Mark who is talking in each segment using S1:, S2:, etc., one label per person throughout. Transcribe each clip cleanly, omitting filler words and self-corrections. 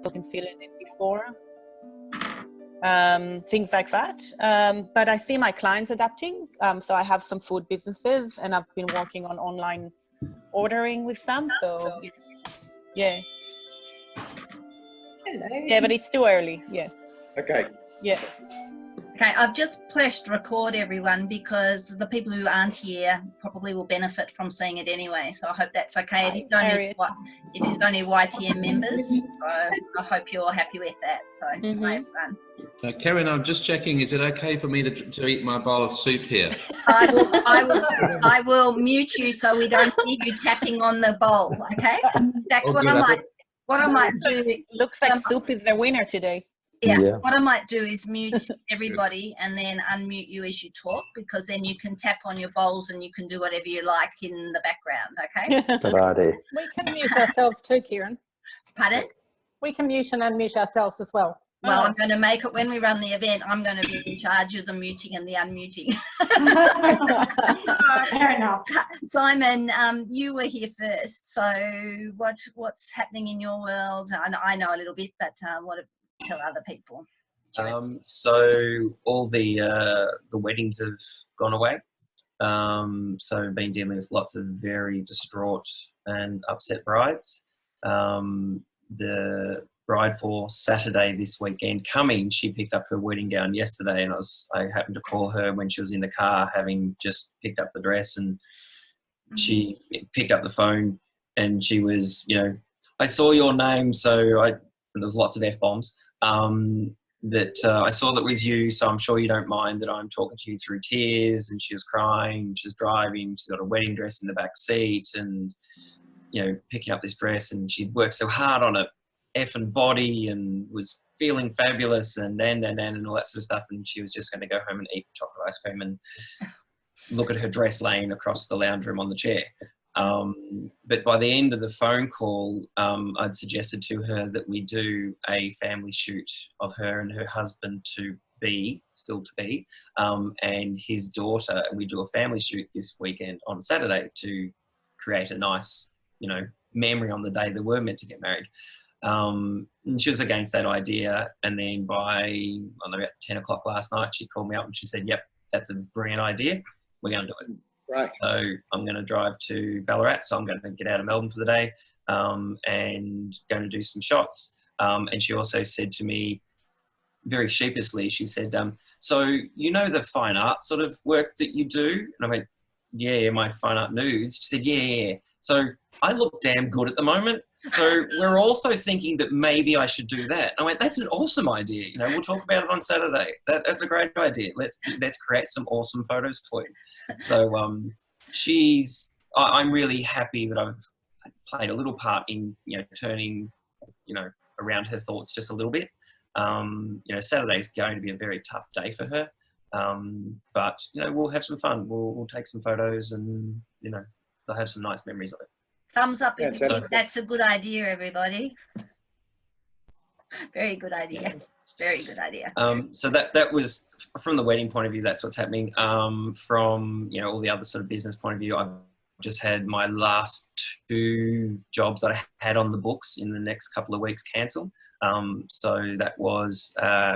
S1: can fill it in before. Things like that. But I see my clients adapting. So I have some food businesses and I've been working on online ordering with some. So yeah.
S2: Hello.
S1: Yeah, but it's too early. Yeah.
S3: Okay.
S1: Yeah.
S2: Okay, I've just pressed record, everyone, because the people who aren't here probably will benefit from seeing it anyway. So I hope that's okay. It is only YTM members, so I hope you're all happy with that. So
S4: Kerryn, I'm just checking. Is it okay for me to eat my bowl of soup here?
S2: I will mute you so we don't see you tapping on the bowl. Okay. In fact, what I might do.
S1: Looks like soup is the winner today.
S2: Yeah, what I might do is mute everybody and then unmute you as you talk, because then you can tap on your bowls and you can do whatever you like in the background, okay?
S5: Good idea.
S6: We can mute ourselves too, Kerryn.
S2: Pardon?
S6: We can mute and unmute ourselves as well.
S2: Well, I'm going to make it, when we run the event, I'm going to be in charge of the muting and the unmuting.
S7: Fair enough.
S2: Simon, you were here first, so what's happening in your world? I know a little bit, but tell other people.
S8: So all the weddings have gone away. So I've been dealing with lots of very distraught and upset brides. The bride for Saturday this weekend coming, she picked up her wedding gown yesterday, and I happened to call her when she was in the car, having just picked up the dress, and she picked up the phone, and she was, I saw your name, so there's lots of F-bombs. I saw that was you, so I'm sure you don't mind that I'm talking to you through tears. And she was crying, she was driving, she's got a wedding dress in the back seat, and picking up this dress, and she'd worked so hard on it, effing body, and was feeling fabulous and all that sort of stuff, and she was just going to go home and eat chocolate ice cream and look at her dress laying across the lounge room on the chair. But by the end of the phone call, I'd suggested to her that we do a family shoot of her and her husband still to be, and his daughter, and we do a family shoot this weekend on Saturday to create a nice, memory on the day they were meant to get married. And she was against that idea, and then by about 10 o'clock last night, she called me up and she said, yep, that's a brilliant idea, we're going to do it.
S3: Right.
S8: So I'm going to drive to Ballarat. So I'm going to get out of Melbourne for the day, and going to do some shots. And she also said to me, very sheepishly, she said, so the fine art sort of work that you do? And I went, yeah, my fine art nudes. She said, yeah. So I look damn good at the moment. So we're also thinking that maybe I should do that. I went, that's an awesome idea. We'll talk about it on Saturday. That's a great idea. Let's create some awesome photos for you. So I'm really happy that I've played a little part in, turning, around her thoughts just a little bit. Saturday's going to be a very tough day for her. But, we'll have some fun. We'll take some photos, and, they'll have some nice memories of it.
S2: Thumbs up if you think that's a good idea, everybody. Very good idea. Very good idea.
S8: So that was, from the wedding point of view, that's what's happening. From, all the other sort of business point of view, I've just had my last 2 jobs that I had on the books in the next couple of weeks cancelled. So that was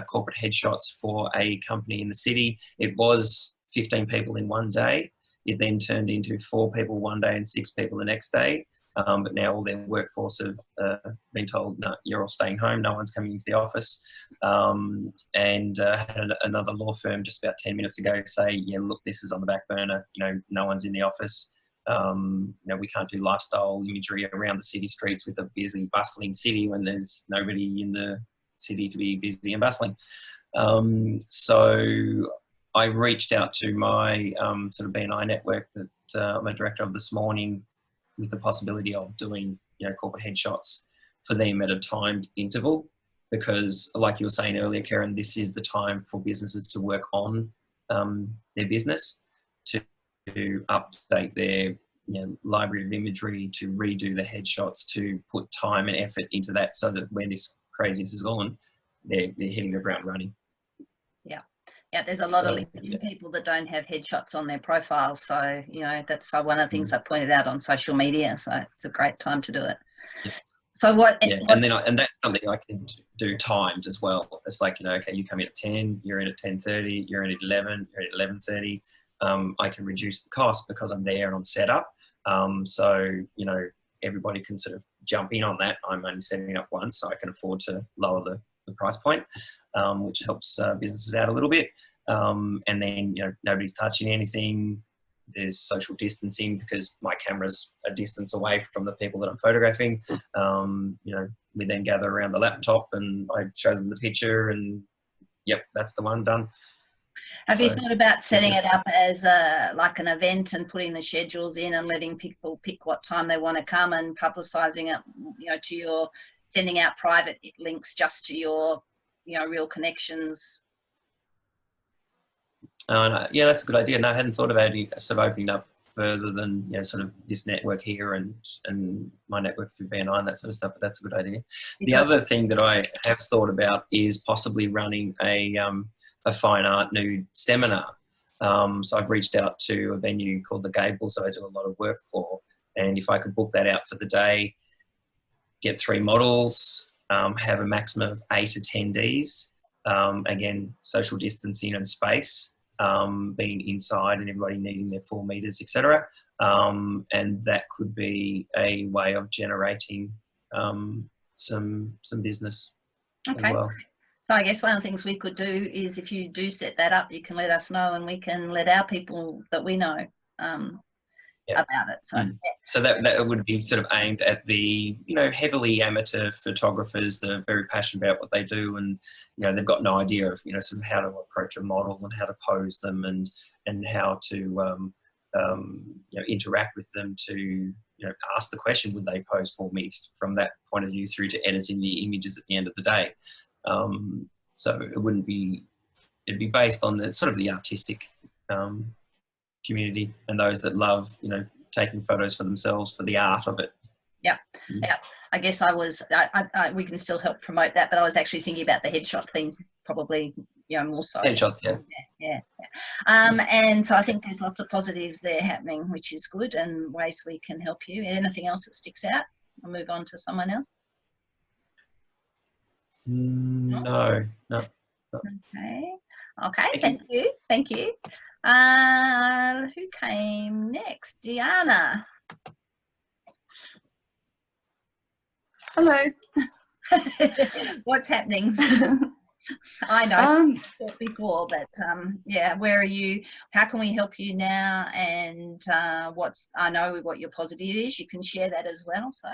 S8: corporate headshots for a company in the city. It was 15 people in one day. It then turned into 4 people one day and 6 people the next day. But now all their workforce have been told, no, you're all staying home. No one's coming into the office. And had another law firm just about 10 minutes ago say, yeah, look, this is on the back burner. No one's in the office. We can't do lifestyle imagery around the city streets with a busy, bustling city when there's nobody in the city to be busy and bustling. So I reached out to my sort of BNI network that I'm a director of this morning, with the possibility of doing, corporate headshots for them at a timed interval, because like you were saying earlier, Kerryn, this is the time for businesses to work on their business, to update their library of imagery, to redo the headshots, to put time and effort into that, so that when this craziness is on, they're hitting the ground running.
S2: Yeah, there's a lot of people that don't have headshots on their profiles. So, that's one of the things I pointed out on social media. So it's a great time to do it. So what?
S8: Yeah, and that's something I can do timed as well. It's like, you know, okay, you come in at 10, you're in at 10:30, you're in at 11, you're in at 11:30. I can reduce the cost because I'm there and I'm set up. So, you know, everybody can sort of jump in on that. I'm only setting up once, so I can afford to lower the price point, which helps businesses out a little bit. And then, you know, nobody's touching anything. There's social distancing because my camera's a distance away from the people that I'm photographing. You know, we then gather around the laptop and I show them the picture and, yep, that's the one done.
S2: Have you thought about setting it up as like an event and putting the schedules in and letting people pick what time they want to come and publicising it, you know, to your, sending out private links just to your, you know, real connections?
S8: Yeah, that's a good idea. No, I hadn't thought about it, sort of opening up further than, you know, sort of this network here and my network through BNI and that sort of stuff, but that's a good idea. The other thing that I have thought about is possibly running a fine art nude seminar. So I've reached out to a venue called the Gables that I do a lot of work for, and if I could book that out for the day, get 3 models, have a maximum of 8 attendees, again, social distancing and space, being inside and everybody needing their 4 meters, etc. And that could be a way of generating some business as well.
S2: So I guess one of the things we could do is, if you do set that up, you can let us know and we can let our people that we know about it. So,
S8: so that would be sort of aimed at the, you know, heavily amateur photographers that are very passionate about what they do, and, you know, they've got no idea of, you know, sort of how to approach a model and how to pose them and how to you know, interact with them to, you know, ask the question, would they pose for me, from that point of view through to editing the images at the end of the day. So it wouldn't be, it'd be based on the sort of the artistic community and those that love, you know, taking photos for themselves, for the art of it.
S2: Yeah. I guess we can still help promote that, but I was actually thinking about the headshot thing, probably, you know, more so.
S8: Headshots,
S2: yeah. And so I think there's lots of positives there happening, which is good, and ways we can help you. Anything else that sticks out? I'll move on to someone else.
S8: No.
S2: Okay, thank you. Who came next? Diana.
S3: Hello.
S2: What's happening? I know before, but yeah, where are you? How can we help you now? And I know what your positive is. You can share that as well. So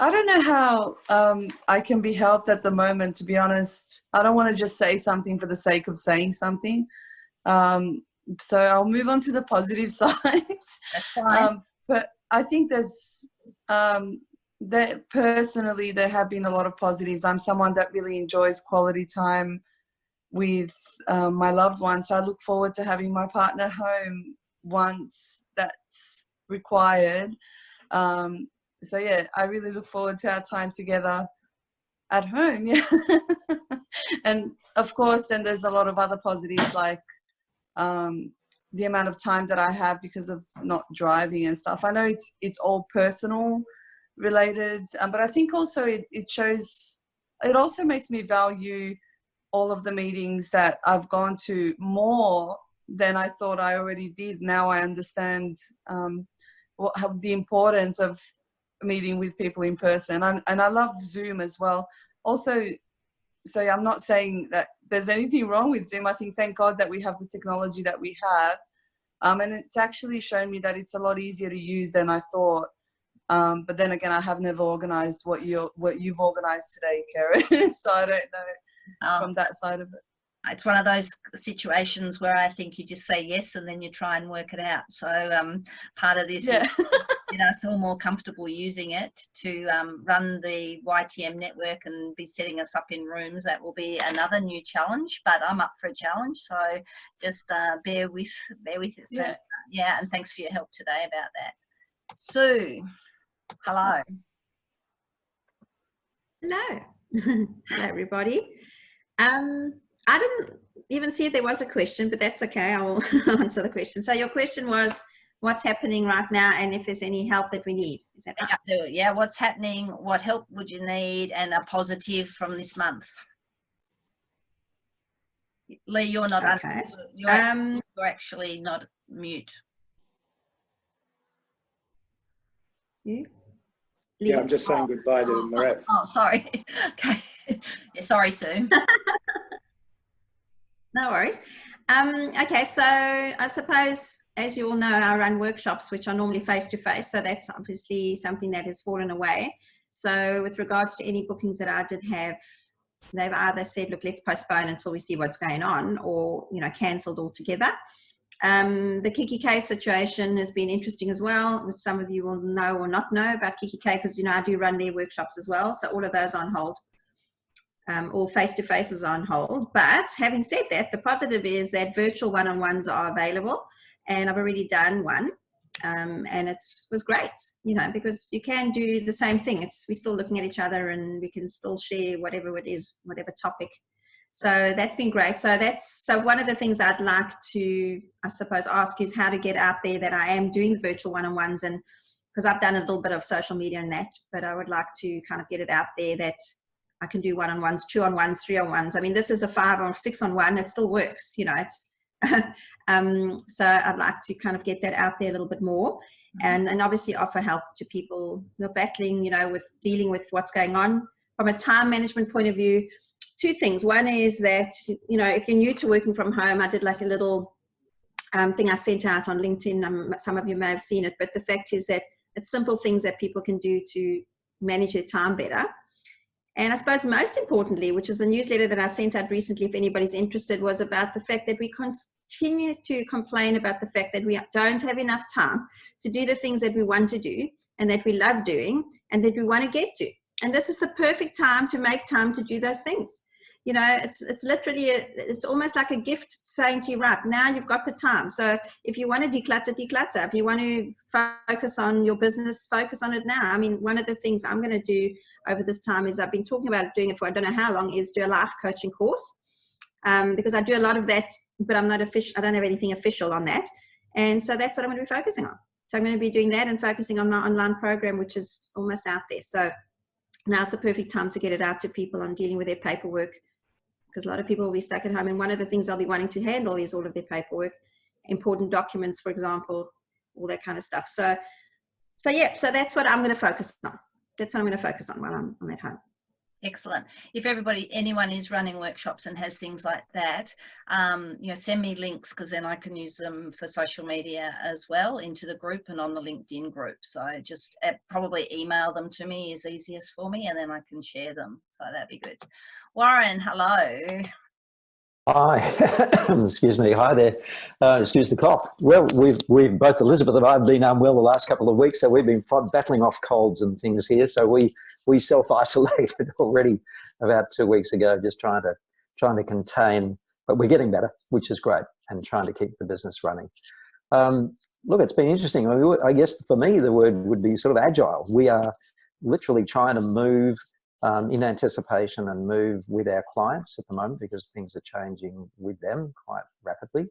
S3: I don't know how I can be helped at the moment, to be honest. I don't want to just say something for the sake of saying something. So I'll move on to the positive side.
S2: That's fine.
S3: But I think personally, there have been a lot of positives. I'm someone that really enjoys quality time with my loved ones. So I look forward to having my partner home once that's required. So yeah, I really look forward to our time together at home. Yeah. And of course, then there's a lot of other positives, like the amount of time that I have because of not driving and stuff. I know it's all personal related, but I think also it also makes me value all of the meetings that I've gone to more than I thought I already did. Now I understand the importance of meeting with people in person, and I love Zoom as well. Also, so I'm not saying that there's anything wrong with Zoom. I think, thank God that we have the technology that we have, and it's actually shown me that it's a lot easier to use than I thought. But then again, I have never organised what you've organised today, Kerryn. So I don't know from that side of it.
S2: It's one of those situations where I think you just say yes and then you try and work it out. So part of this is, you know, so more comfortable using it to run the YTM network and be setting us up in rooms. That will be another new challenge, but I'm up for a challenge. So just bear with it. So, yeah, and thanks for your help today about that. Sue, hello.
S5: Hello. Hello, everybody. I didn't even see if there was a question, but that's okay. I will answer the question. So your question was, what's happening right now and if there's any help that we need. Is that right?
S2: Yeah, what's happening, what help would you need, and a positive from this month. Lee, you're not
S5: Okay.
S2: you're actually not mute.
S5: You?
S7: Yeah, I'm just saying goodbye to Marette.
S2: Oh, sorry. Okay. Yeah, sorry, Sue.
S5: No worries. Okay, so I suppose, as you all know, I run workshops which are normally face-to-face, so that's obviously something that has fallen away. So with regards to any bookings that I did have, they've either said, look, let's postpone until we see what's going on, or, you know, cancelled altogether. The Kiki K situation has been interesting as well. Some of you will know or not know about Kiki K because, you know, I do run their workshops as well. So all of those are on hold. All face-to-face is on hold. But having said that, the positive is that virtual one-on-ones are available, and I've already done one. And it was great, you know, because you can do the same thing. We're still looking at each other and we can still share whatever it is, whatever topic. So that's been great. So one of the things I'd like to, I suppose, ask is how to get out there that I am doing virtual one-on-ones, and because I've done a little bit of social media and that, but I would like to kind of get it out there that I can do one-on-ones, 2-on-1s, 3-on-1s. I mean, this is a 5 or 6-on-1. It still works, you know. It's so I'd like to kind of get that out there a little bit more, and obviously offer help to people who are battling, you know, with dealing with what's going on from a time management point of view. 2 things. One is that, you know, if you're new to working from home, I did like a little thing I sent out on LinkedIn. Some of you may have seen it, but the fact is that it's simple things that people can do to manage their time better. And I suppose most importantly, which is the newsletter that I sent out recently, if anybody's interested, was about the fact that we continue to complain about the fact that we don't have enough time to do the things that we want to do and that we love doing and that we want to get to. And this is the perfect time to make time to do those things. You know, it's literally, it's almost like a gift saying to you, right, now you've got the time. So if you want to declutter, declutter. If you want to focus on your business, focus on it now. I mean, one of the things I'm going to do over this time is, I've been talking about doing it for I don't know how long, is do a life coaching course. Because I do a lot of that, but I'm not official. I don't have anything official on that. And so that's what I'm going to be focusing on. So I'm going to be doing that and focusing on my online program, which is almost out there. So now's the perfect time to get it out to people on dealing with their paperwork, because a lot of people will be stuck at home. And one of the things they'll be wanting to handle is all of their paperwork, important documents, for example, all that kind of stuff. So yeah, so that's what I'm going to focus on. That's what I'm going to focus on while I'm at home.
S2: Excellent. If anyone is running workshops and has things like that, you know, send me links, because then I can use them for social media as well, into the group and on the LinkedIn group. So just probably email them to me is easiest for me, and then I can share them. So that'd be good. Warren, hello.
S9: Hi, excuse me. Hi there. Excuse the cough. Well, we've both, Elizabeth and I, have been unwell the last couple of weeks, so we've been battling off colds and things here. So we self-isolated already about 2 weeks ago, just trying to contain. But we're getting better, which is great, and trying to keep the business running. Look, it's been interesting. I guess for me, the word would be sort of agile. We are literally trying to move in anticipation and move with our clients at the moment, because things are changing with them quite rapidly.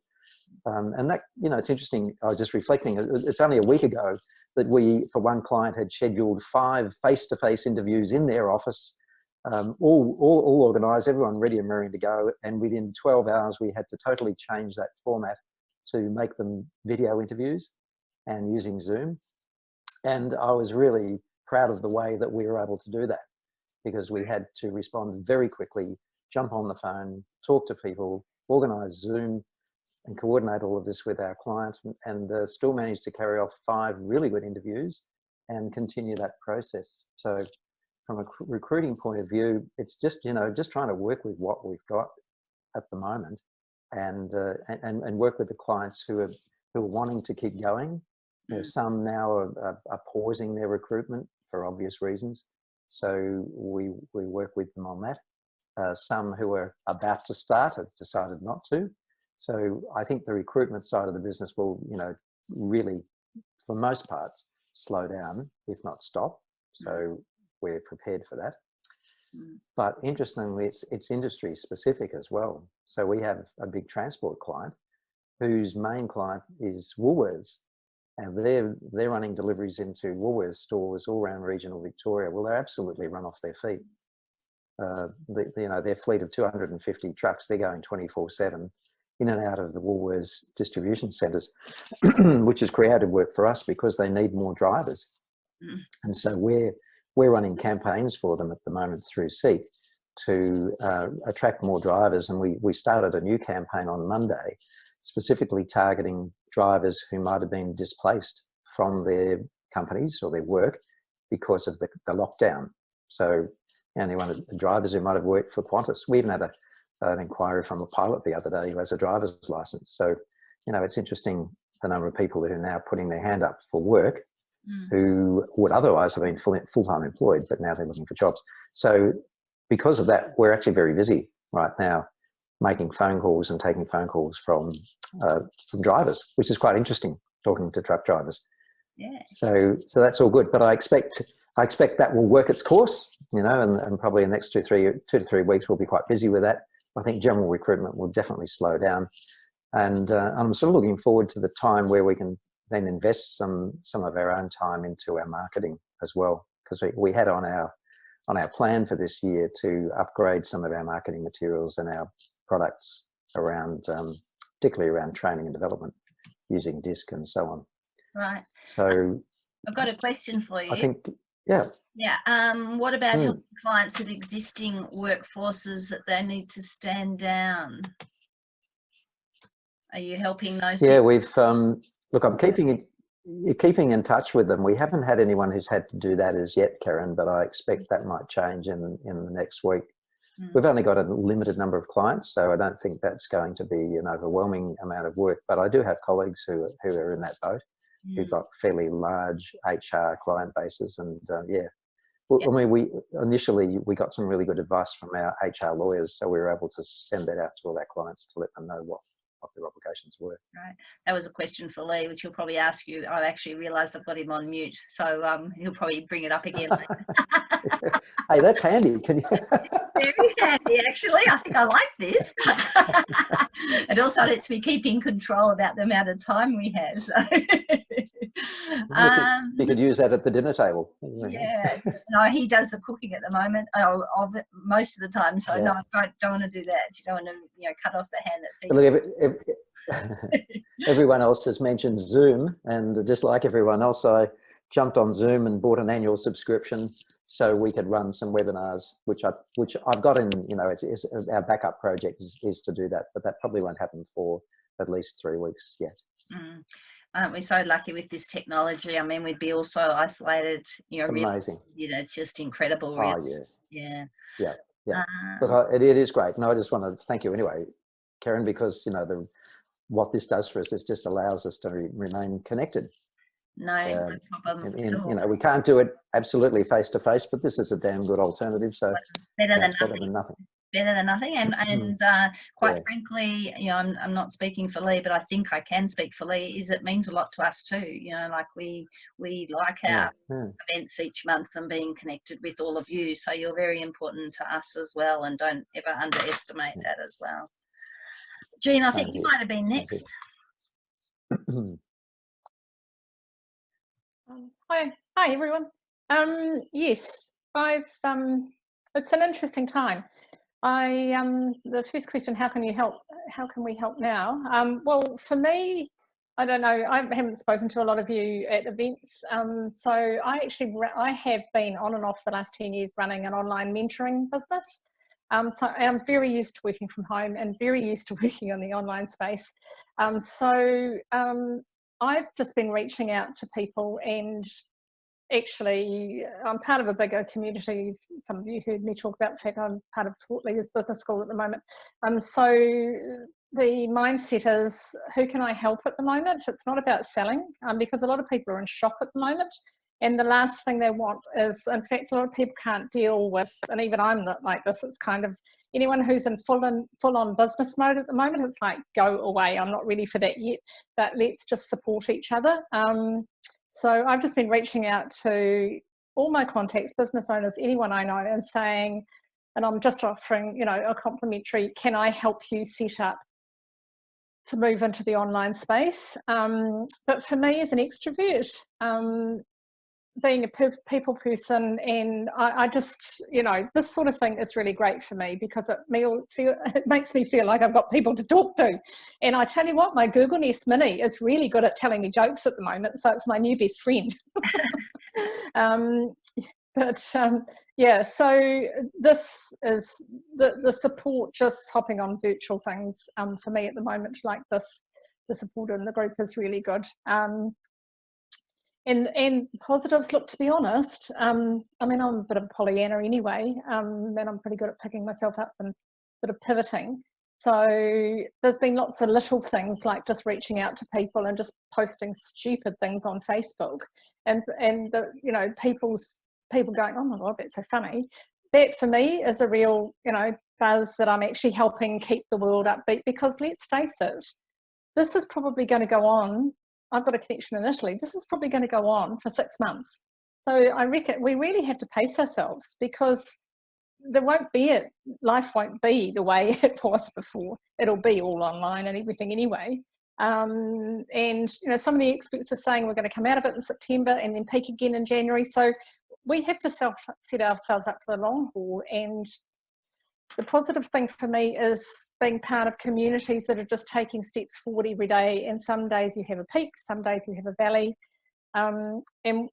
S9: And that, you know, it's interesting. I was just reflecting, it's only a week ago that we, for one client, had scheduled 5 face-to-face interviews in their office, all organised, everyone ready and raring to go. And within 12 hours, we had to totally change that format to make them video interviews and using Zoom. And I was really proud of the way that we were able to do that, because we had to respond very quickly, jump on the phone, talk to people, organise Zoom, and coordinate all of this with our clients, and still manage to carry off 5 really good interviews and continue that process. So from a recruiting point of view, it's just, you know, just trying to work with what we've got at the moment, and work with the clients who are wanting to keep going. You know, some now are pausing their recruitment for obvious reasons. So we work with them on that. Some who are about to start have decided not to. So I think the recruitment side of the business will, you know, really, for most parts, slow down, if not stop. So we're prepared for that. But interestingly, it's industry specific as well. So we have a big transport client whose main client is Woolworths. and they're running deliveries into Woolworths stores all around regional Victoria. Well, they're absolutely run off their feet. Their fleet of 250 trucks, they're going 24/7 in and out of the Woolworths distribution centres, which has created work for us because they need more drivers. And so we're running campaigns for them at the moment through Seek to attract more drivers. And we started a new campaign on Monday, specifically targeting drivers who might have been displaced from their companies or their work because of the lockdown. So anyone, drivers who might have worked for Qantas. We even had an inquiry from a pilot the other day who has a driver's license. So, it's interesting the number of people that are now putting their hand up for work who would otherwise have been full-time employed, but now they're looking for jobs. So because of that, we're actually very busy right now making phone calls and taking phone calls from drivers, which is quite interesting, talking to truck drivers.
S2: Yeah.
S9: So that's all good, but I expect that will work its course, and probably in the next 2 to 3 weeks we'll be quite busy with that. I think general recruitment will definitely slow down, and I'm sort of looking forward to the time where we can then invest some of our own time into our marketing as well, because we had on our plan for this year to upgrade some of our marketing materials and our products around, particularly around training and development using DISC and so on.
S2: Right.
S9: So
S2: I've got a question for you.
S9: I think, yeah.
S2: Yeah. What about helping clients with existing workforces that they need to stand down? Are you helping those?
S9: Yeah,
S2: people?
S9: we've look. I'm keeping in touch with them. We haven't had anyone who's had to do that as yet, Kerryn, but I expect that might change in the next week. We've only got a limited number of clients, so I don't think that's going to be an overwhelming amount of work. But I do have colleagues who are in that boat, who've got fairly large HR client bases, and I mean, we initially got some really good advice from our HR lawyers, so we were able to send that out to all our clients to let them know what their obligations were.
S2: Right. That was a question for Lee, which he'll probably ask you. I actually realised I've got him on mute, so he'll probably bring it up again.
S9: Hey, that's handy. Can you?
S2: Very handy, actually. I think I like this. It also lets me keep in control about the amount of time we have. So.
S9: You could use that at the dinner table.
S2: Yeah. No, he does the cooking at the moment, of it most of the time. So no, I don't want to do that. You don't want to, cut off the hand that feeds.
S9: Everyone else has mentioned Zoom, and just like everyone else, I jumped on Zoom and bought an annual subscription so we could run some webinars, which I've got in. It's our backup project is to do that, but that probably won't happen for at least 3 weeks yet.
S2: Aren't we so lucky with this technology? I mean, we'd be all so isolated.
S9: It's amazing.
S2: It's just incredible. Really.
S9: Oh
S2: yeah.
S9: Yeah. But it is great, and I just want to thank you anyway, Kerryn, because what this does for us is just allows us to remain connected.
S2: No problem.
S9: We can't do it absolutely face to face, but this is a damn good alternative. So
S2: better than nothing. Better than nothing, and quite frankly, I'm not speaking for Lee, but I think I can speak for Lee. It means a lot to us too. Like we like our events each month and being connected with all of you. So you're very important to us as well, and don't ever underestimate that as well. Jean, I think you might have been next.
S6: Hi everyone. Yes, it's an interesting time. The first question, how can you help? How can we help now? Well, for me, I don't know. I haven't spoken to a lot of you at events, so I have been on and off the last 10 years running an online mentoring business. So I'm very used to working from home and very used to working on the online space. I've just been reaching out to people, and actually I'm part of a bigger community. Some of you heard me talk about the fact I'm part of Taught Leaders Business School at the moment. So the mindset is, who can I help at the moment? It's not about selling, because a lot of people are in shock at the moment. And the last thing they want is, in fact, a lot of people can't deal with, and even I'm not like this, it's kind of anyone who's in full-on business mode at the moment, it's like, go away, I'm not ready for that yet, but let's just support each other. So I've just been reaching out to all my contacts, business owners, anyone I know, and saying, and I'm just offering, a complimentary, can I help you set up to move into the online space. But for me as an extrovert, being a people person, and I just, you know, this sort of thing is really great for me because it makes me feel like I've got people to talk to. And I tell you what, my Google Nest Mini is really good at telling me jokes at the moment, so it's my new best friend. Yeah, so this is the support, just hopping on virtual things for me at the moment like this, the support in the group is really good. And positives, look, to be honest, I mean, I'm a bit of a Pollyanna anyway, and I'm pretty good at picking myself up and sort of pivoting. So there's been lots of little things like just reaching out to people and just posting stupid things on Facebook, and the, you know, people going, oh my God, that's so funny. That for me is a real, you know, buzz that I'm actually helping keep the world upbeat, because let's face it, this is probably going to go on. I've got a connection in Italy. This is probably going to go on for 6 months. So I reckon we really have to pace ourselves, because there won't be life won't be the way it was before. It'll be all online and everything anyway. And, you know, some of the experts are saying we're going to come out of it in September and then peak again in January. So we have to set ourselves up for the long haul. And the positive thing for me is being part of communities that are just taking steps forward every day. And some days you have a peak, some days you have a valley. And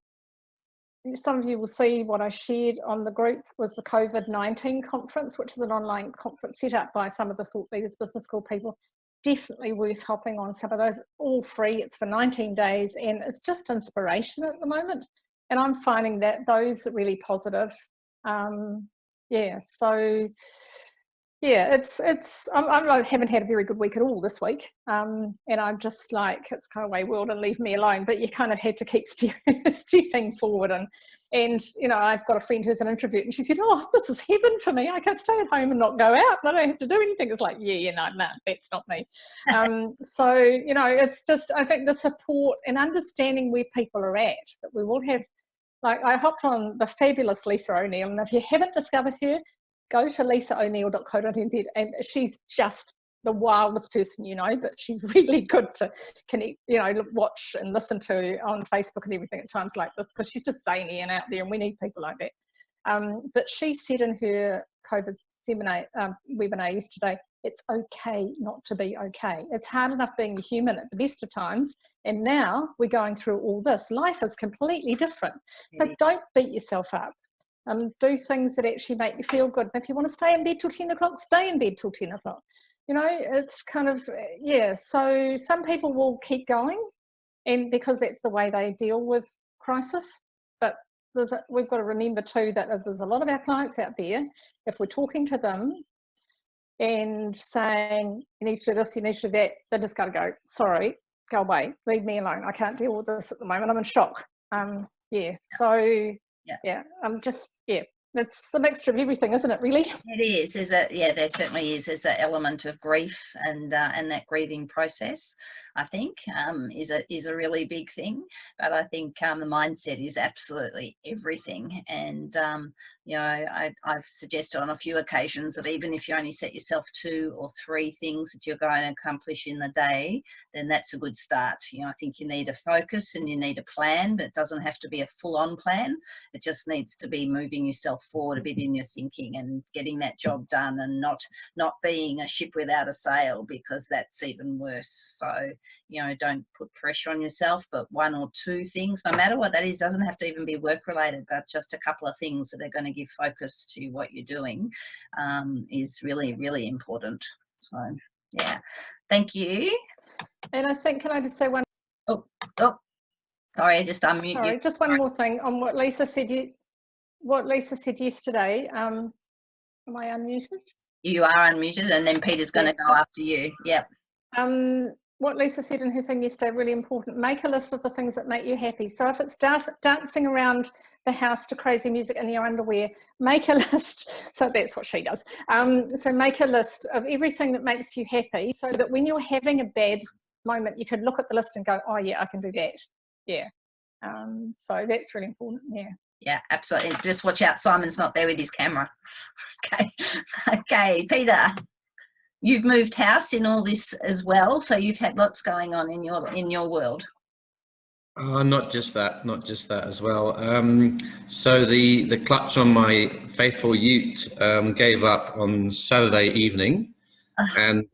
S6: some of you will see what I shared on the group was the COVID-19 conference, which is an online conference set up by some of the Thought Leaders Business School people. Definitely worth hopping on some of those, all free. It's for 19 days and it's just inspiration at the moment. And I'm finding that those are really positive. Yeah, so yeah, I haven't had a very good week at all this week, and I'm just like, it's kind of way world and leave me alone. But you kind of had to keep stepping forward, and you know, I've got a friend who's an introvert, and she said, "Oh, this is heaven for me. I can stay at home and not go out, and I don't have to do anything." It's like, no, that's not me. So you know, it's just, I think the support and understanding where people are at, that we will have. Like, I hopped on the fabulous Lisa O'Neill, and if you haven't discovered her, go to lisao'neill.co.nz, and she's just the wildest person, you know, but she's really good to connect, you know, watch and listen to on Facebook and everything at times like this, because she's just zany and out there, and we need people like that. But she said in her COVID webinar yesterday, it's okay not to be okay. It's hard enough being a human at the best of times, and now we're going through all this. Life is completely different. So don't beat yourself up. Do things that actually make you feel good. And if you want to stay in bed till 10 o'clock, stay in bed till 10 o'clock. You know, it's kind of, yeah. So some people will keep going, and because that's the way they deal with crisis. But we've got to remember too that if there's a lot of our clients out there, if we're talking to them and saying, you need to do this, you need to do that, they just got to go, sorry, go away, leave me alone. I can't deal with this at the moment. I'm in shock. So yeah, I'm just, it's a mixture of everything, isn't it, really?
S2: It is. There certainly is. There's an element of grief, and that grieving process, I think, is a really big thing. But I think the mindset is absolutely everything. And you know, I've suggested on a few occasions that even if you only set yourself 2 or 3 things that you're going to accomplish in the day, then that's a good start. You know, I think you need a focus and you need a plan, but it doesn't have to be a full-on plan. It just needs to be moving yourself forward a bit in your thinking and getting that job done, and not being a ship without a sail, because that's even worse. So, you know, don't put pressure on yourself, but 1 or 2 things, no matter what that is, doesn't have to even be work related, but just a couple of things that are going to give focus to what you're doing is really, really important. So yeah, thank you.
S6: And I think, can I just say one?
S2: Oh, sorry, just unmute.
S6: Sorry, just one more thing on what Lisa said. What Lisa said yesterday. Am I unmuted?
S2: You are unmuted, and then Peter's going to go after you. Yep.
S6: What Lisa said in her thing yesterday, really important. Make a list of the things that make you happy. So if it's dancing around the house to crazy music in your underwear, make a list. So that's what she does. So make a list of everything that makes you happy, so that when you're having a bad moment, you can look at the list and go, oh yeah, I can do that. Yeah. So that's really important. Yeah.
S2: Yeah, absolutely. Just watch out, Simon's not there with his camera. Okay, Peter, you've moved house in all this as well, so you've had lots going on in your world.
S4: Not just that as well. So the clutch on my faithful ute gave up on Saturday evening, and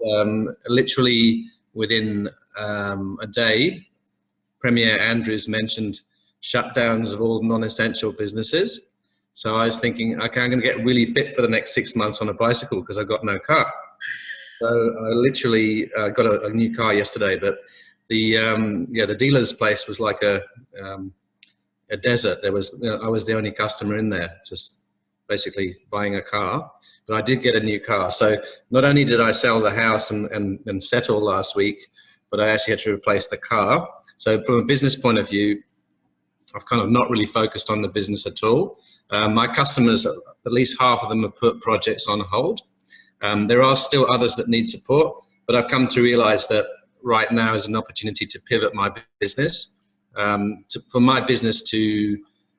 S4: literally within a day, Premier Andrews mentioned shutdowns of all non-essential businesses. So I was thinking, okay, I'm going to get really fit for the next 6 months on a bicycle because I've got no car. So I literally got a new car yesterday, but the dealer's place was like a desert. There was, I was the only customer in there, just basically buying a car. But I did get a new car. So not only did I sell the house and settle last week, but I actually had to replace the car. So from a business point of view, I've kind of not really focused on the business at all. My customers, at least half of them have put projects on hold. There are still others that need support, but I've come to realize that right now is an opportunity to pivot my business. For my business to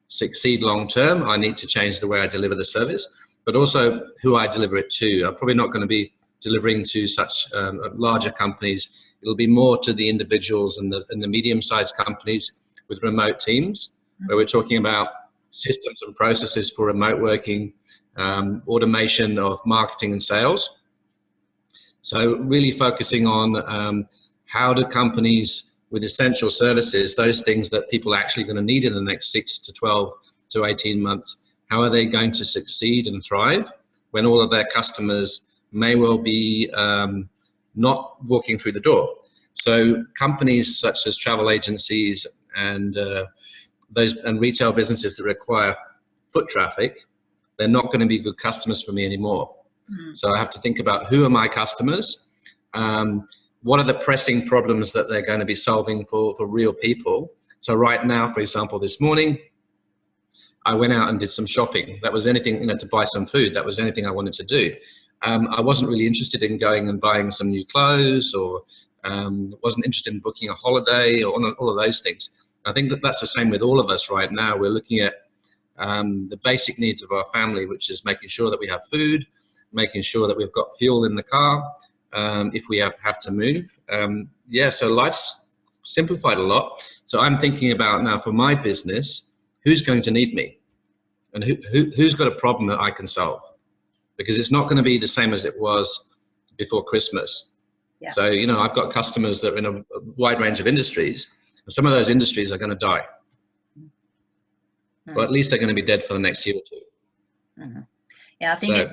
S4: succeed long term, I need to change the way I deliver the service, but also who I deliver it to. I'm probably not going to be delivering to such larger companies. It'll be more to the individuals and the medium-sized companies with remote teams, where we're talking about systems and processes for remote working, automation of marketing and sales. So really focusing on how do companies with essential services, those things that people are actually going to need in the next 6 to 12 to 18 months, how are they going to succeed and thrive when all of their customers may well be not walking through the door? So companies such as travel agencies and retail businesses that require foot traffic, they're not going to be good customers for me anymore. So I have to think about who are my customers, what are the pressing problems that they're going to be solving for real people. So right now, for example, this morning, I went out and did some shopping. That was anything, to buy some food. That was anything I wanted to do. I wasn't really interested in going and buying some new clothes, or wasn't interested in booking a holiday, or all of those things. I think that that's the same with all of us right now. We're looking at the basic needs of our family, which is making sure that we have food, making sure that we've got fuel in the car if we have to move. So life's simplified a lot. So I'm thinking about now for my business, who's going to need me, and who's got a problem that I can solve, because it's not going to be the same as it was before Christmas. Yeah. So I've got customers that are in a wide range of industries, and some of those industries are going to die. Well, at least they're going to be dead for the next year or two.
S2: Yeah, I think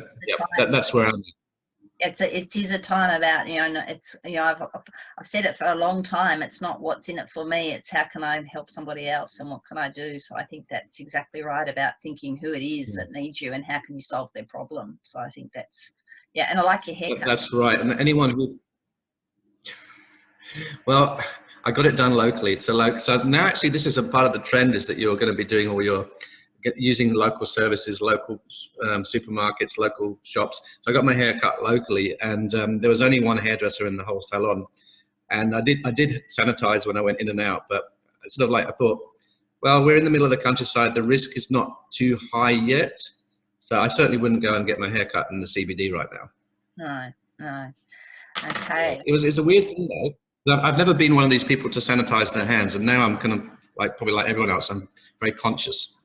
S4: that's where I'm.
S2: It is a time about, I've said it for a long time. It's not what's in it for me. It's how can I help somebody else and what can I do? So I think that's exactly right about thinking who it is that needs you and how can you solve their problem. So I think that's, and I like your haircut.
S4: That's right. And anyone who, well, I got it done locally. So now actually this is a part of the trend, is that you're going to be doing all your, using local services, local supermarkets, local shops. So I got my hair cut locally, and there was only one hairdresser in the whole salon. And I did sanitize when I went in and out, but it's sort of like I thought, well, we're in the middle of the countryside. The risk is not too high yet. So I certainly wouldn't go and get my hair cut in the CBD right now.
S2: No. Okay.
S4: It's a weird thing though. I've never been one of these people to sanitize their hands, and now I'm kind of probably like everyone else, I'm very conscious.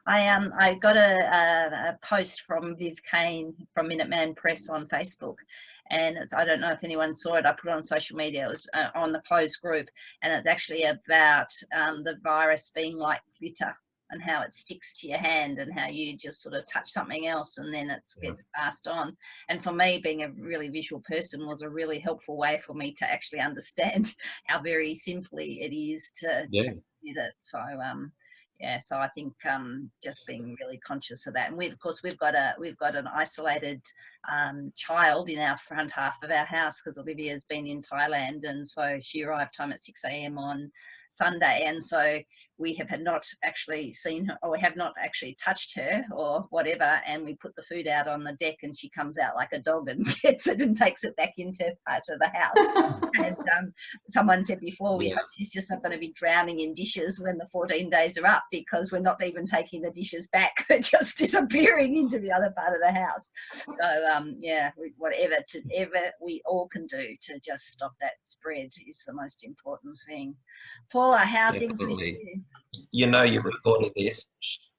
S2: I got a post from Viv Kane from Minuteman Press on Facebook, and I don't know if anyone saw it. I put it on social media. It was on the closed group, and it's actually about the virus being like glitter and how it sticks to your hand and how you just sort of touch something else and then it gets passed on. And for me, being a really visual person, was a really helpful way for me to actually understand how very simply it is to do that. So so I think just being really conscious of that. And we've got an isolated child in our front half of our house because Olivia's been in Thailand, and so she arrived home at 6 a.m. on Sunday, and so we have not actually seen her, or we have not actually touched her or whatever, and we put the food out on the deck and she comes out like a dog and gets it and takes it back into part of the house. And someone said before, we hope she's just not going to be drowning in dishes when the 14 days are up, because we're not even taking the dishes back, they're just disappearing into the other part of the house. So yeah, whatever we all can do to just stop that spread is the most important thing. Paula, how are things with you?
S8: You know you're recording this.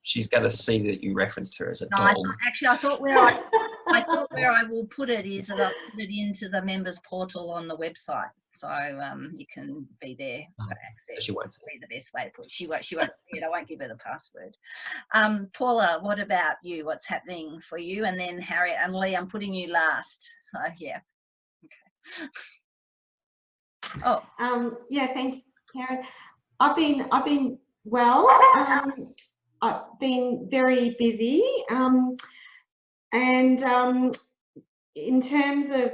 S8: She's going to see that you referenced her as a dog.
S2: I thought where I will put it is that I'll put it into the members portal on the website, so you can be there for access.
S8: She won't.
S2: Be the best way to put it. She won't see it. I won't give her the password. Paula, what about you? What's happening for you? And then Harriet and Lee, I'm putting you last. So yeah. Okay. Oh.
S5: Yeah. Thanks, Kerryn. I've been well. I've been very busy, and in terms of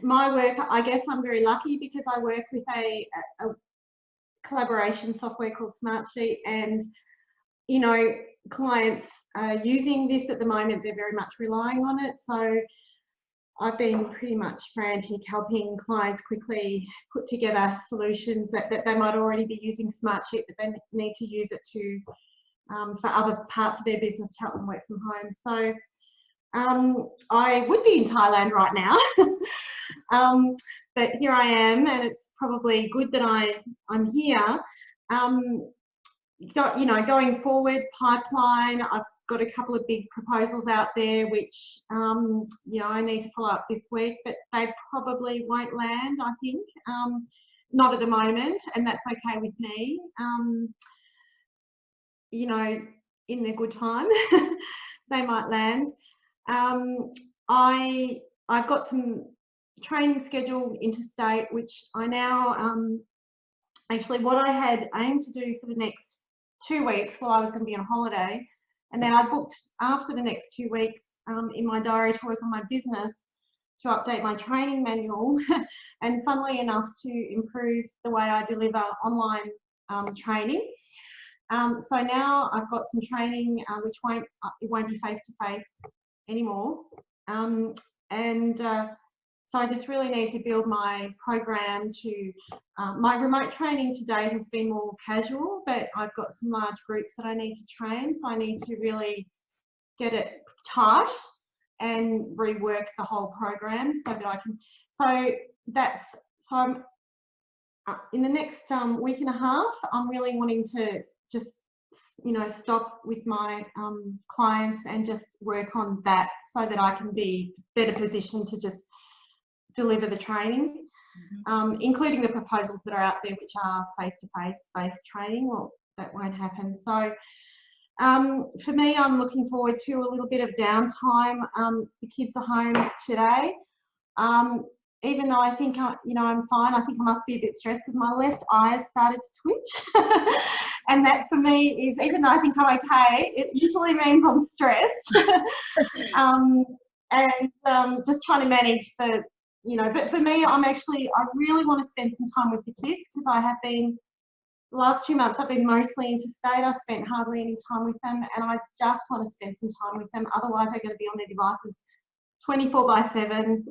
S5: my work, I guess I'm very lucky because I work with a collaboration software called Smartsheet, and you know, clients are using this at the moment. They're very much relying on it, so I've been pretty much frantic helping clients quickly put together solutions that they might already be using Smartsheet, but they need to use it to for other parts of their business to help them work from home. So I would be in Thailand right now, but here I am, and it's probably good that I'm here. You know, going forward, pipeline, I've got a couple of big proposals out there which you know, I need to follow up this week, but they probably won't land, I think, not at the moment, and that's okay with me. You know, in their good time they might land. I've got some training scheduled interstate, which I now actually what I had aimed to do for the next 2 weeks while I was going to be on holiday. And then I booked after the next 2 weeks in my diary to work on my business, to update my training manual, and funnily enough, to improve the way I deliver online training. So now I've got some training which won't be face-to-face anymore. So I just really need to build my program to, my remote training to date has been more casual, but I've got some large groups that I need to train, so I need to really get it tight and rework the whole program so that I can, so I'm, in the next week and a half, I'm really wanting to just, you know, stop with my clients and just work on that so that I can be better positioned to just deliver the training, including the proposals that are out there which are face-to-face based training. Well, that won't happen. So for me, I'm looking forward to a little bit of downtime. The kids are home today. Even though I think, you know, I'm fine, I think I must be a bit stressed because my left eye has started to twitch. And that for me is, even though I think I'm okay, it usually means I'm stressed. Just trying to manage the, you know, but for me, I really want to spend some time with the kids because I have been, the last 2 months I've been mostly interstate. I've spent hardly any time with them, and I just want to spend some time with them. Otherwise, they're going to be on their devices 24/7.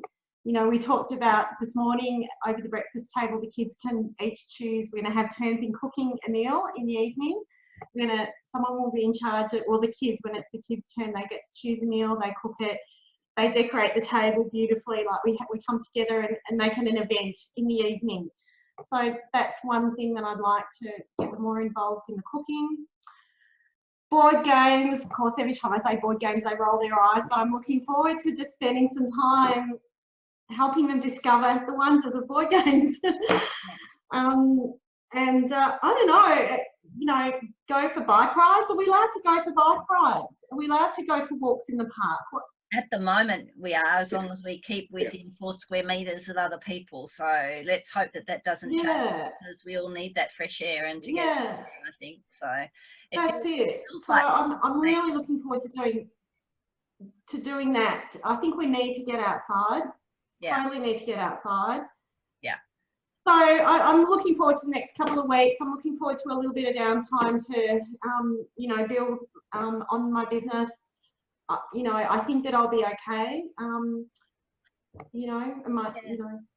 S5: You know, we talked about this morning over the breakfast table, the kids can each choose. We're going to have turns in cooking a meal in the evening. Someone will be in charge of, well, the kids, when it's the kids' turn, they get to choose a meal, they cook it, they decorate the table beautifully, like we come together and make it an event in the evening. So that's one thing that I'd like to get them more involved in, the cooking. Board games, of course, every time I say board games, they roll their eyes, but I'm looking forward to just spending some time helping them discover the wonders of board games. I don't know, you know, go for bike rides. Are we allowed to go for bike rides? Are we allowed to go for walks in the park?
S2: At the moment we are, as long as we keep within 4 square metres of other people. So let's hope that doesn't change, because we all need that fresh air and to get out there, I think. So
S5: that's it. So like I'm really looking forward to doing that. I think we need to get outside. Totally need to get outside. So I'm looking forward to the next couple of weeks. I'm looking forward to a little bit of downtime to, you know, build on my business. You know, I think that I'll be okay. You know,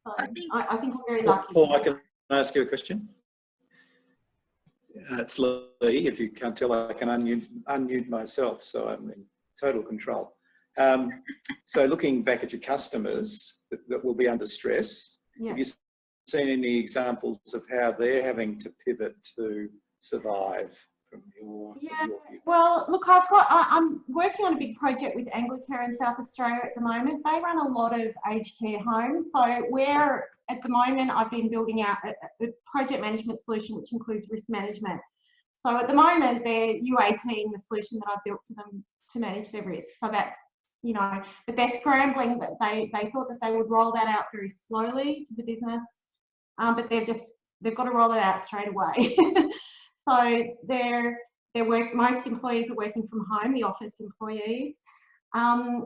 S5: so I think I'm very lucky.
S7: Paul, I can ask you a question. It's Lee. If you can't tell, I can unmute myself, so I'm in total control. So looking back at your customers that will be under stress, have you seen any examples of how they're having to pivot to survive from your view?
S10: Well, look, I'm working on a big project with Anglicare in South Australia at the moment. They run a lot of aged care homes. So at the moment, I've been building out a project management solution, which includes risk management. So at the moment, they're U18, the solution that I've built for them to manage their risk. So that's, you know, but they're scrambling. That they thought that they would roll that out very slowly to the business, but they've got to roll it out straight away. So most employees are working from home, the office employees, and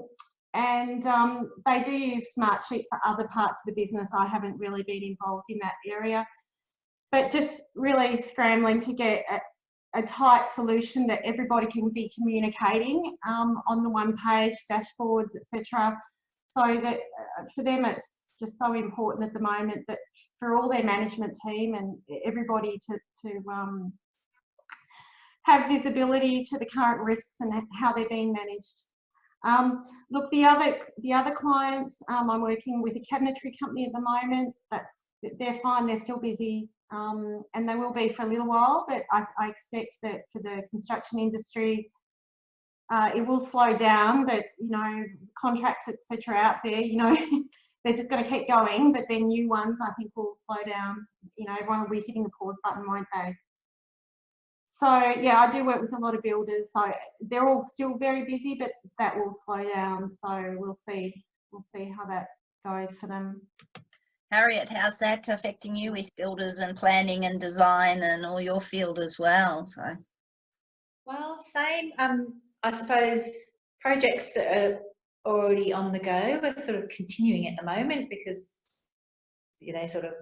S10: they do use Smartsheet for other parts of the business. I haven't really been involved in that area, but just really scrambling to get a tight solution that everybody can be communicating on the one page, dashboards, etc. So that for them it's just so important at the moment that for all their management team and everybody to have visibility to the current risks and how they're being managed. Look, the other clients, I'm working with a cabinetry company at the moment. They're fine, they're still busy, and they will be for a little while, but I expect that for the construction industry, it will slow down, but, you know, contracts, etc. out there, you know, they're just going to keep going, but then new ones, I think, will slow down. You know, everyone will be hitting the pause button, won't they? So, yeah, I do work with a lot of builders, so they're all still very busy, but that will slow down. So we'll see how that goes for them.
S2: Harriet, how's that affecting you with builders and planning and design and all your field as well? So,
S5: well, same. I suppose projects that are already on the go are sort of continuing at the moment because they sort of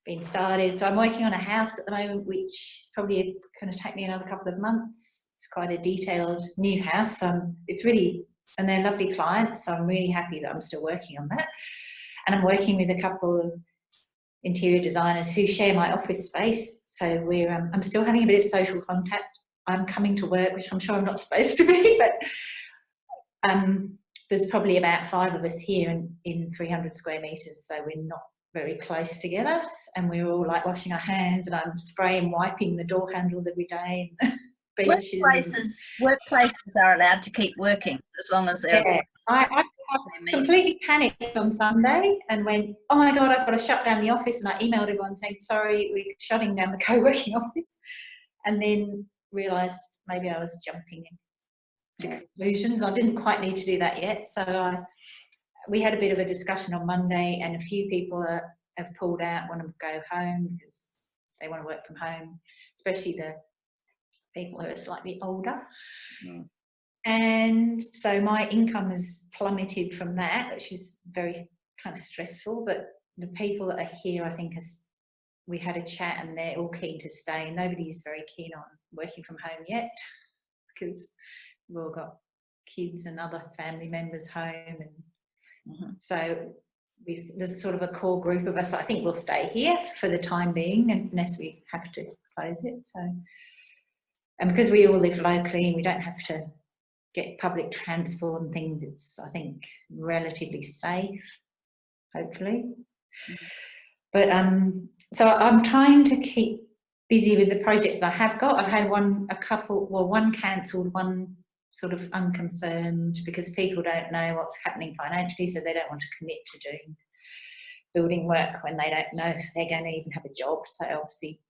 S5: been started. So I'm working on a house at the moment, which is probably going to take me another couple of months. It's quite a detailed new house. It's really, and they're lovely clients, so I'm really happy that I'm still working on that. And I'm working with a couple of interior designers who share my office space. So I'm still having a bit of social contact. I'm coming to work, which I'm sure I'm not supposed to be, but there's probably about 5 of us here in 300 square metres, so we're not very close together, and we're all like washing our hands, and I'm spraying, wiping the door handles every day. And
S2: workplaces are allowed to keep working as long as they're.
S5: Yeah. I completely panicked on Sunday and went, oh my God, I've got to shut down the office, and I emailed everyone saying, sorry, we're shutting down the co-working office, and then realised maybe I was jumping into conclusions. I didn't quite need to do that yet, so we had a bit of a discussion on Monday, and a few people have pulled out, want to go home because they want to work from home, especially the people who are slightly older. Mm. And so my income has plummeted from that, which is very kind of stressful. But the people that are here, I think, we had a chat and they're all keen to stay. Nobody's very keen on working from home yet because we've all got kids and other family members home, and so there's a sort of a core group of us. I think we'll stay here for the time being unless we have to close it. So, and because we all live locally and we don't have to get public transport and things, it's, I think, relatively safe, hopefully. But so I'm trying to keep busy with the project that I have got. I've had one cancelled, one sort of unconfirmed, because people don't know what's happening financially, so they don't want to commit to doing building work when they don't know if they're going to even have a job. So obviously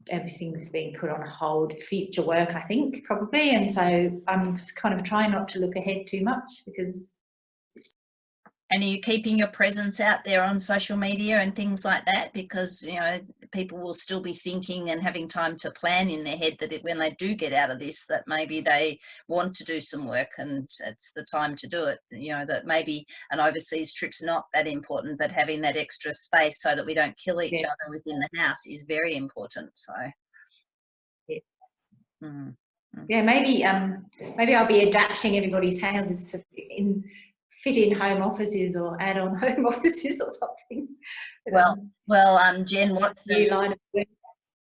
S5: everything's being put on hold, future work, I think, probably. And so I'm kind of trying not to look ahead too much because
S2: And are you keeping your presence out there on social media and things like that? Because, you know, people will still be thinking and having time to plan in their head that when they do get out of this, that maybe they want to do some work and it's the time to do it. You know, that maybe an overseas trip's not that important, but having that extra space so that we don't kill each other within the house is very important. So,
S5: yeah, maybe I'll be adapting everybody's houses to fit in home offices or add on home offices or something.
S2: Well, Jen, what's the
S5: new line of work?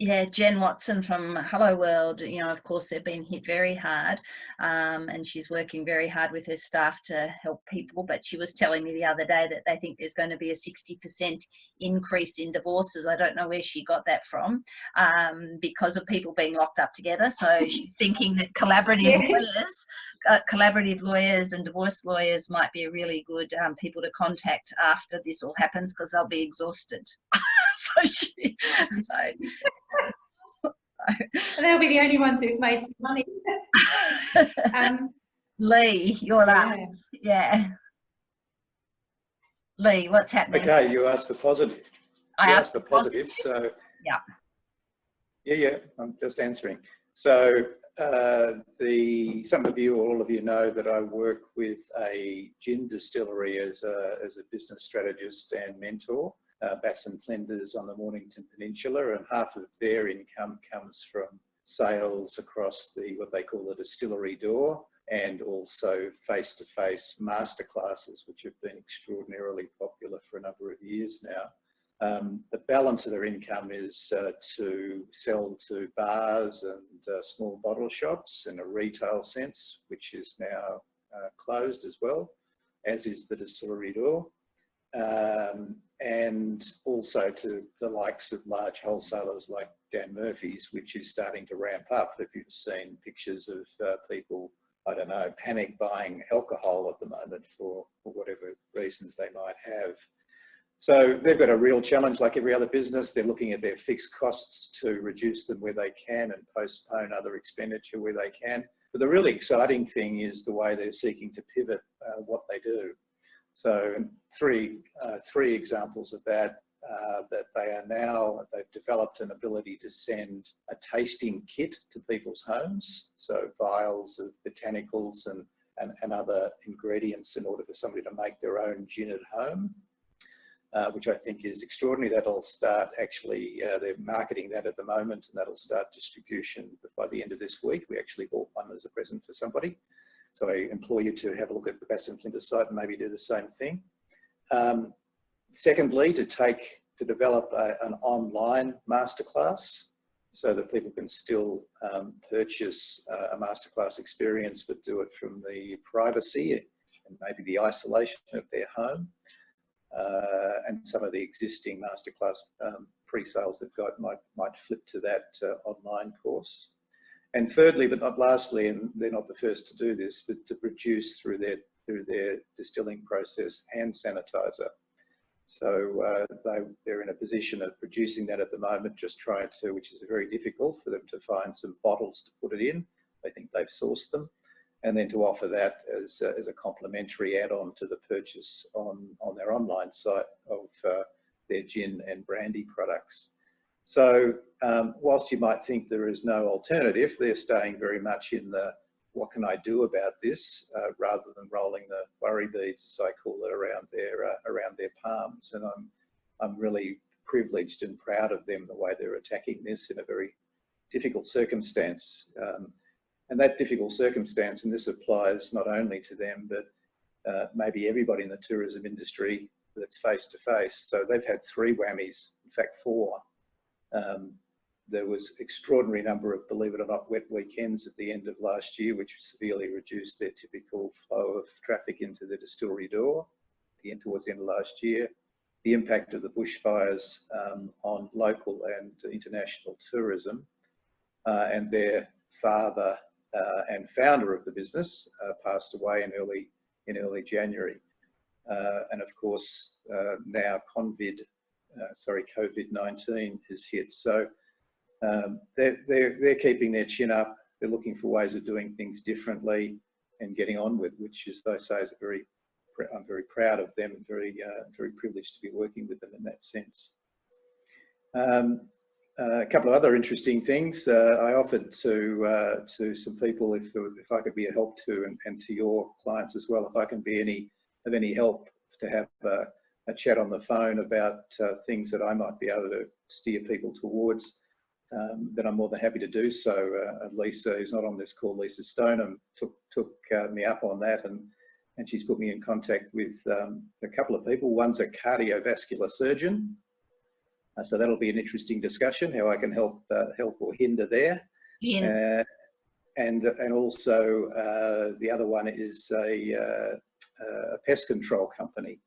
S2: Yeah, Jen Watson from Hello World, you know, of course, they've been hit very hard, and she's working very hard with her staff to help people. But she was telling me the other day that they think there's going to be a 60% increase in divorces. I don't know where she got that from, because of people being locked up together. So she's thinking that collaborative lawyers and divorce lawyers might be a really good people to contact after this all happens, because they'll be exhausted.
S5: They'll be the only ones who've made some money.
S2: Lee, you're last. Yeah. Lee, what's happening?
S7: Okay, you asked for positive.
S2: I asked for
S7: positive, so
S2: yeah.
S7: Yeah, I'm just answering. So some of you, all of you know that I work with a gin distillery as a business strategist and mentor. Bass and Flinders on the Mornington Peninsula, and half of their income comes from sales across what they call the distillery door, and also face-to-face masterclasses, which have been extraordinarily popular for a number of years now. The balance of their income is to sell to bars and small bottle shops in a retail sense, which is now closed as well, as is the distillery door. And also to the likes of large wholesalers like Dan Murphy's, which is starting to ramp up. If you've seen pictures of people, I don't know, panic buying alcohol at the moment for whatever reasons they might have. So they've got a real challenge like every other business. They're looking at their fixed costs to reduce them where they can and postpone other expenditure where they can. But the really exciting thing is the way they're seeking to pivot what they do. So three examples of that, that they've developed an ability to send a tasting kit to people's homes. So vials of botanicals and other ingredients in order for somebody to make their own gin at home, which I think is extraordinary. That'll start actually, they're marketing that at the moment, and that'll start distribution by the end of this week. We actually bought one as a present for somebody. So I implore you to have a look at the Bass and Flinders site and maybe do the same thing. Secondly, to develop an online masterclass so that people can still purchase a masterclass experience, but do it from the privacy and maybe the isolation of their home. And some of the existing masterclass pre-sales they've got might flip to that online course. And thirdly, but not lastly, and they're not the first to do this, but to produce through their distilling process hand sanitizer. So they're in a position of producing that at the moment, just trying to, which is very difficult for them to find some bottles to put it in. They think they've sourced them, and then to offer that as a complementary add-on to the purchase on their online site of their gin and brandy products. So whilst you might think there is no alternative, they're staying very much in the what can I do about this, rather than rolling the worry beads, as I call it, around their palms. And I'm really privileged and proud of them the way they're attacking this in a very difficult circumstance. And that difficult circumstance, and this applies not only to them, but maybe everybody in the tourism industry that's face to face. So they've had 3 whammies, in fact 4. There was extraordinary number of, believe it or not, wet weekends at the end of last year, which severely reduced their typical flow of traffic into the distillery door towards the end of last year. The impact of the bushfires on local and international tourism, and their father and founder of the business passed away in early January. And of course, now COVID-19 has hit. So they're keeping their chin up. They're looking for ways of doing things differently and getting on with, which, as I say, is I'm very proud of them and very privileged to be working with them in that sense. A couple of other interesting things I offered to some people if I could be a help to, and to your clients as well, if I can be of any help to have a chat on the phone about things that I might be able to steer people towards, then I'm more than happy to do so. Lisa, who's not on this call, Lisa Stoneham, took me up on that, and she's put me in contact with a couple of people. One's a cardiovascular surgeon, So that'll be an interesting discussion, how I can help or hinder there.
S2: Yeah.
S7: And also the other one is a pest control company.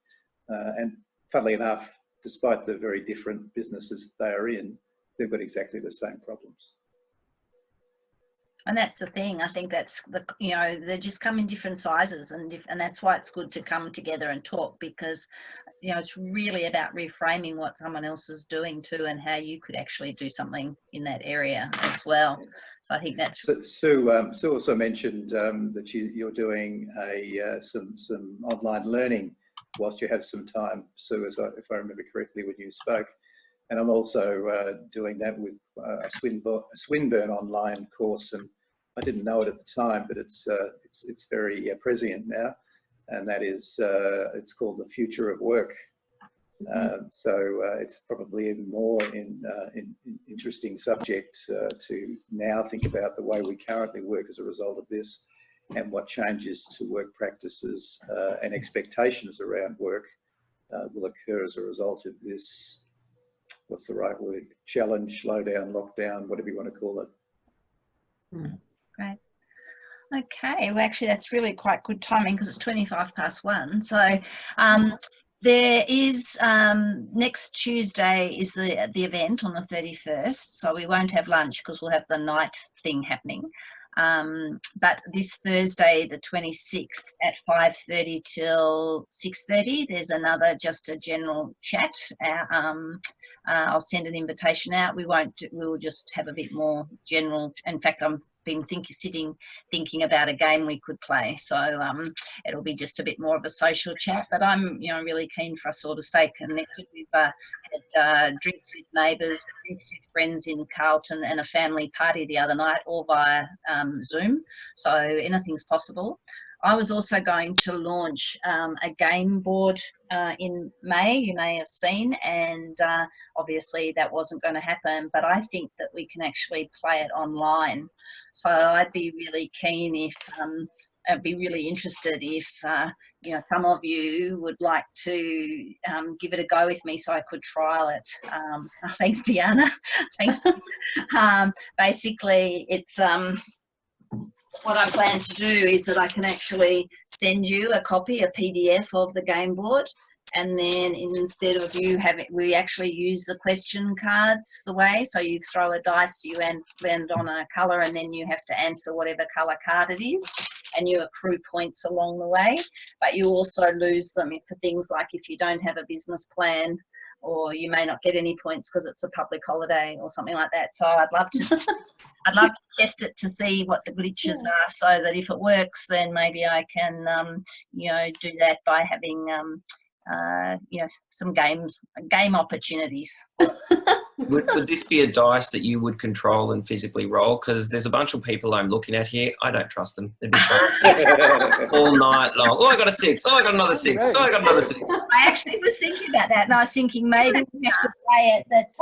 S7: And funnily enough, despite the very different businesses they are in, they've got exactly the same problems.
S2: And that's the thing. I think that's they just come in different sizes, and that's why it's good to come together and talk, because it's really about reframing what someone else is doing too, and how you could actually do something in that area as well. So I think that's.
S7: Sue also mentioned that you're doing some online learning whilst you have some time, Sue, if I remember correctly when you spoke. And I'm also doing that with a Swinburne online course, and I didn't know it at the time, but it's very prescient now, and that is it's called The Future of Work. So it's probably even more interesting subject to now think about the way we currently work as a result of this, and what changes to work practices and expectations around work will occur as a result of this. What's the right word? Challenge, slowdown, lockdown, whatever you want to call it.
S2: Great. Okay, well actually that's really quite good timing, because it's 1:25. So there is next Tuesday is the event on the 31st, so we won't have lunch because we'll have the night thing happening. But this Thursday, the 26th, at 5:30 till 6:30, there's just a general chat. I'll send an invitation out. We'll just have a bit more general. In fact, I've been thinking about a game we could play. So it'll be just a bit more of a social chat. But I'm really keen for us all to stay connected. We've had drinks with neighbours, drinks with friends in Carlton, and a family party the other night, all via Zoom. So anything's possible. I was also going to launch a game board in May, you may have seen, and obviously that wasn't going to happen, but I think that we can actually play it online. So I'd be really keen if, I'd be really interested if, some of you would like to give it a go with me so I could trial it. Thanks, Deanna. Thanks. Basically, it's... what I plan to do is that I can actually send you a copy, a PDF of the game board, and then instead of you having, we actually use the question cards the way, so you throw a dice, you land on a colour, and then you have to answer whatever colour card it is, and you accrue points along the way, but you also lose them for things like if you don't have a business plan, or you may not get any points because it's a public holiday or something like that. So I'd love to test it to see what the glitches are, so that if it works, then maybe I can, do that by having, some game opportunities.
S8: Would this be a dice that you would control and physically roll? Because there's a bunch of people I'm looking at here. I don't trust them. They'd be all night long. Oh, I got a 6. Oh, I got another 6. Oh, I got another 6.
S2: I actually was thinking about that, and I was thinking maybe we have to play it that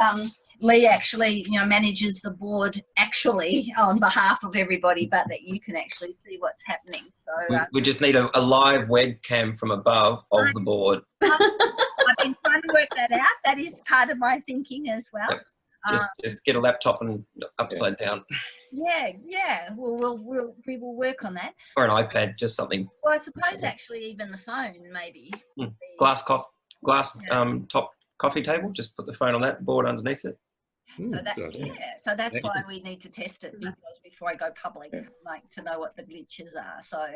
S2: Lee actually, manages the board actually on behalf of everybody, but that you can actually see what's happening. So
S8: we just need a live webcam from above of the board.
S2: I've been trying to work that out. That is part of my thinking as well.
S8: Yep. Just get a laptop and upside down.
S2: Yeah. We will work on that.
S8: Or an iPad, just something.
S2: Well, I suppose actually even the phone maybe.
S8: Glass top coffee table. Just put the phone on that, board underneath it.
S2: So that's why we need to test it, because before I go public, like to know what the glitches are. So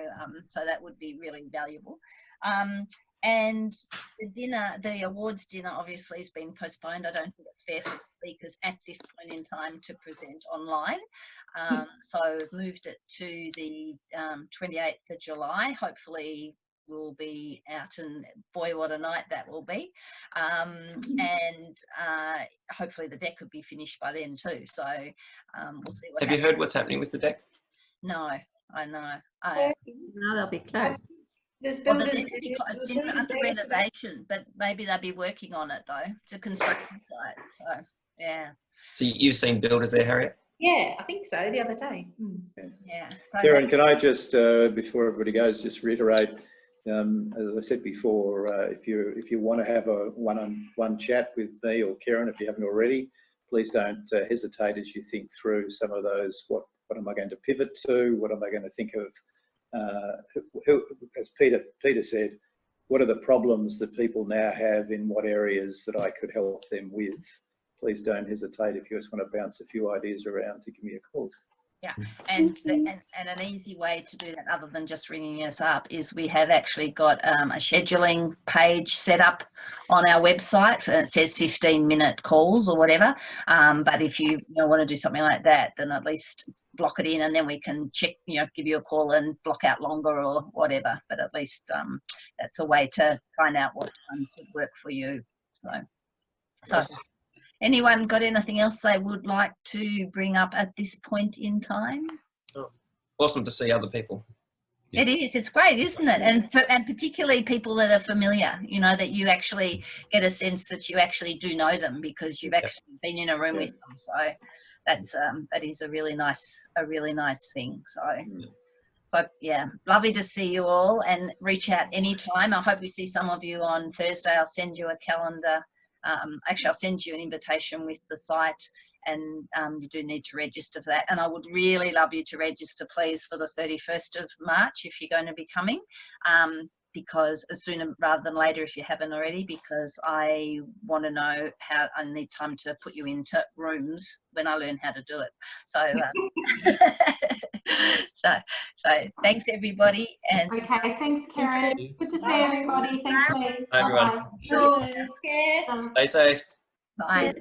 S2: that would be really valuable. And the awards dinner obviously has been postponed. I don't think it's fair for the speakers at this point in time to present online. So we've moved it to the 28th of July. Hopefully we'll be out, and boy, what a night that will be. And hopefully the deck could be finished by then too. So we'll see what happens.
S8: You heard what's happening with the deck?
S2: No, I know.
S5: No, they'll be closed.
S2: It's under renovation, but maybe they'll be working on it though. It's a construction site, so yeah.
S8: So you've seen builders there, Harriet?
S11: Yeah, I think so, the other day.
S2: Yeah.
S7: Kerryn, can I just, before everybody goes, just reiterate as I said before, if you want to have a one-on-one chat with me or Kerryn, if you haven't already, please don't hesitate as you think through some of those. What am I going to pivot to? What am I going to think of? As Peter said, what are the problems that people now have in what areas that I could help them with? Please don't hesitate if you just want to bounce a few ideas around to give me a call.
S2: Yeah, and an easy way to do that, other than just ringing us up, is we have actually got a scheduling page set up on our website. It says 15-minute calls or whatever. But if you want to do something like that, then at least block it in, and then we can check, give you a call and block out longer or whatever. But at least that's a way to find out what times would work for you. So. Anyone got anything else they would like to bring up at this point in time?
S8: Oh, awesome to see other people.
S2: It is. It's great, isn't it? And particularly people that are familiar, that you actually get a sense that you actually do know them because you've actually been in a room with them. So that is a really nice thing. So yeah, lovely to see you all, and reach out anytime. I hope we see some of you on Thursday. I'll send you a calendar. Actually, I'll send you an invitation with the site, and you do need to register for that. And I would really love you to register, please, for the 31st of March if you're going to be coming, because sooner rather than later if you haven't already, because I want to know how I need time to put you into rooms when I learn how to do it. So, so thanks everybody. And
S10: okay, thanks Kerryn. Good to see everybody. Thanks, Lee.
S8: Bye everyone.
S10: Bye.
S8: Stay safe.
S2: Bye.